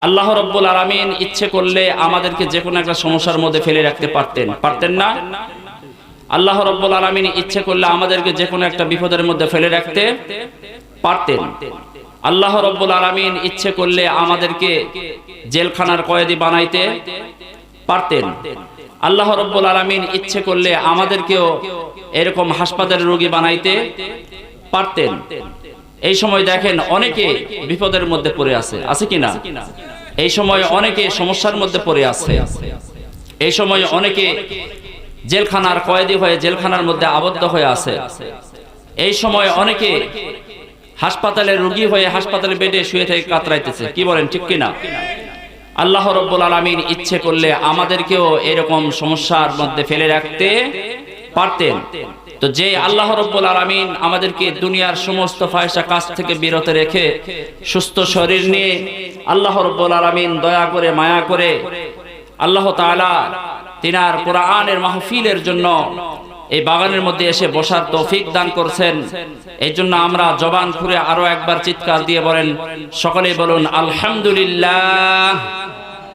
আল্লাহ রাব্বুল আলামিন ইচ্ছে করলে আমাদেরকে যে কোনো একটা সমস্যার মধ্যে ফেলে রাখতে পারতেন না? আল্লাহ রাব্বুল আলামিন ইচ্ছে করলে আমাদেরকে যে কোনো একটা বিপদের মধ্যে ফেলে রাখতে পারতেন। আল্লাহ রাব্বুল আলামিন ইচ্ছে করলে আমাদেরকে জেলখানার কয়েদি বানাইতে পারতেন। আল্লাহ রাব্বুল আলামিন ইচ্ছে করলে আমাদেরকেও এরকম হাসপাতালের রোগী বানাইতে পারতেন। এই সময় দেখেন অনেকে বিপদের মধ্যে পড়ে আছে কিনা? এই সময় অনেকে সমস্যার মধ্যে পড়ে আছে। এই সময় অনেকে জেলখানার কয়েদি হয়ে জেলখানার মধ্যে আবদ্ধ হয়ে আছে। এই সময় অনেকে হাসপাতালের রোগী হয়ে হাসপাতালের বেডে শুয়ে থেকে কাতরাইতেছে। কি বলেন, ঠিক কিনা? আল্লাহ রাব্বুল আলামিন ইচ্ছে করলে আমাদেরকেও এরকম সমস্যার মধ্যে ফেলে রাখতে পারতেন। তো যে আল্লাহ রাব্বুল আলামিন আমাদেরকে দুনিয়ার সমস্ত ফাহিশা কাজ থেকে বিরত রেখে সুস্থ শরীর নিয়ে আল্লাহ রাব্বুল আলামিন দয়া করে মায়া করে আল্লাহ তাআলা তিনার কোরআনের মাহফিলের জন্য এই বাগানের মধ্যে এসে বসার তৌফিক দান করছেন। এই জন্য আমরা জবান খুলে আরো একবার চিৎকার দিয়ে বলেন, সকলেই বলুন আলহামদুলিল্লাহ।